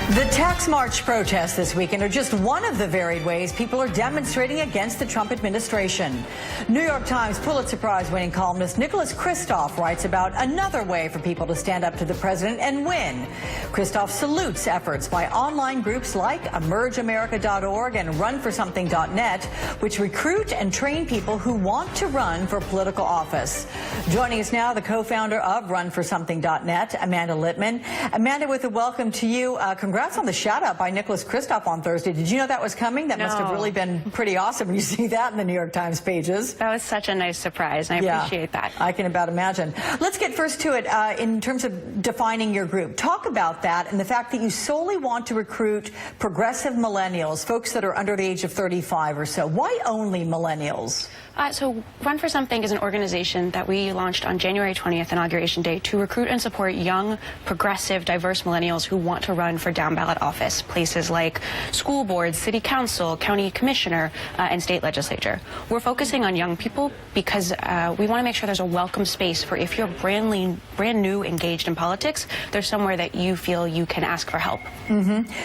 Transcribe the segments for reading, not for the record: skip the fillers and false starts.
The tax march protests this weekend are just one of the varied ways people are demonstrating against the Trump administration. New York Times Pulitzer Prize-winning columnist Nicholas Kristof writes about another way for people to stand up to the president and win. Kristof salutes efforts by online groups like EmergeAmerica.org and RunForSomething.net, which recruit and train people who want to run for political office. Joining us now, the co-founder of RunForSomething.net, Amanda Littman. Amanda, with a welcome to you. Congrats on the shout-out by Nicholas Kristof on Thursday. Did you know that was coming? That must have really been pretty awesome when you see that in the New York Times pages. That was such a nice surprise, and I appreciate that. I can about imagine. Let's get first to it in terms of defining your group. Talk about that and the fact that you solely want to recruit progressive millennials, folks that are under the age of 35 or so. Why only millennials? So Run for Something is an organization that we launched on January 20th, Inauguration Day, to recruit and support young, progressive, diverse millennials who want to run for down-ballot office, places like school boards, city council, county commissioner, and state legislature. We're focusing on young people because we want to make sure there's a welcome space for if you're brand new, engaged in politics, there's somewhere that you feel you can ask for help.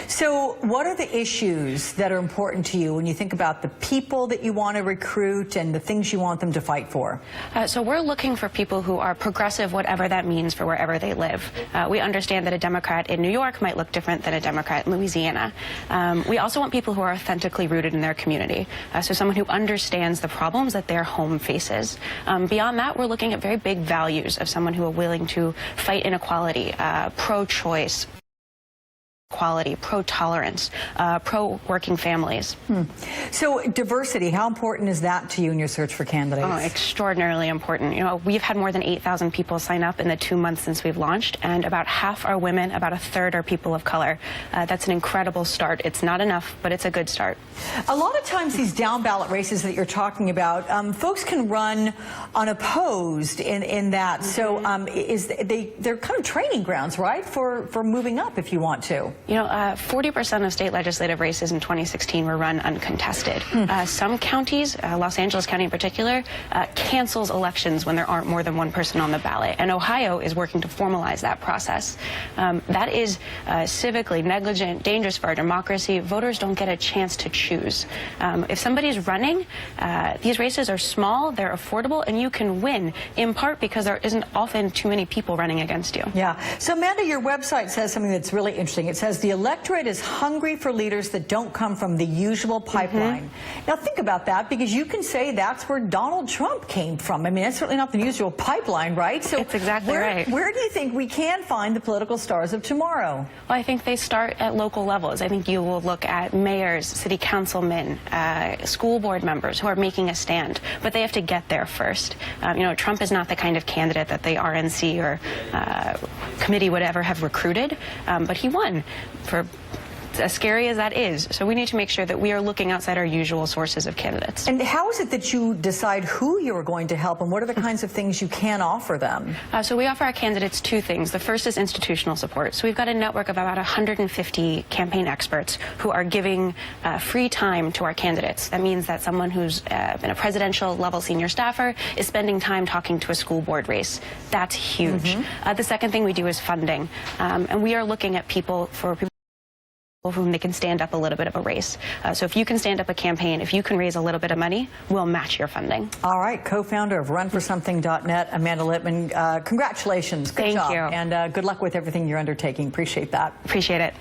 So what are the issues that are important to you when you think about the people that you want to recruit and the things you want them to fight for? So we're looking for people who are progressive, whatever that means for wherever they live. We understand that a Democrat in New York might look different than a Democrat in Louisiana. We also want people who are authentically rooted in their community, so someone who understands the problems that their home faces. Beyond that, we're looking at very big values of someone who are willing to fight inequality, pro-choice, equality, pro-tolerance, pro-working families. So diversity, how important is that to you in your search for candidates? Oh, extraordinarily important. You know, we've had more than 8,000 people sign up in the 2 months since we've launched, and about half are women, about a third are people of color. That's an incredible start. It's not enough, but it's a good start. A lot of times these down-ballot races that you're talking about, folks can run unopposed in that. So they're kind of training grounds, right, for moving up if you want to. You know, 40% of state legislative races in 2016 were run uncontested. Some counties, Los Angeles County in particular, cancels elections when there aren't more than one person on the ballot. And Ohio is working to formalize that process. That is civically negligent, dangerous for our democracy. Voters don't get a chance to choose. If somebody's running, these races are small, they're affordable, and you can win, in part because there isn't often too many people running against you. Yeah. So, Amanda, your website says something that's really interesting. It says the electorate is hungry for leaders that don't come from the usual pipeline. Now, think about that, because you can say that's where Donald Trump came from. I mean, that's certainly not the usual pipeline, right? So it's exactly right. Where do you think we can find the political stars of tomorrow? Well, I think they start at local levels. I think you will look at mayors, city councilmen, school board members who are making a stand, but they have to get there first. You know, Trump is not the kind of candidate that the RNC or committee would ever have recruited, but he won, for as scary as that is. So we need to make sure that we are looking outside our usual sources of candidates. And how is it that you decide who you are going to help, and what are the kinds of things you can offer them? So we offer our candidates two things. The first is institutional support. So we've got a network of about 150 campaign experts who are giving free time to our candidates. That means that someone who's been a presidential level senior staffer is spending time talking to a school board race. That's huge. The second thing we do is funding. And we are looking at people whom they can stand up a little bit of a race. So if you can stand up a campaign, if you can raise a little bit of money, we'll match your funding. All right, co-founder of RunForSomething.net, Amanda Littman, congratulations. Good job. Thank you. And good luck with everything you're undertaking. Appreciate that. Appreciate it.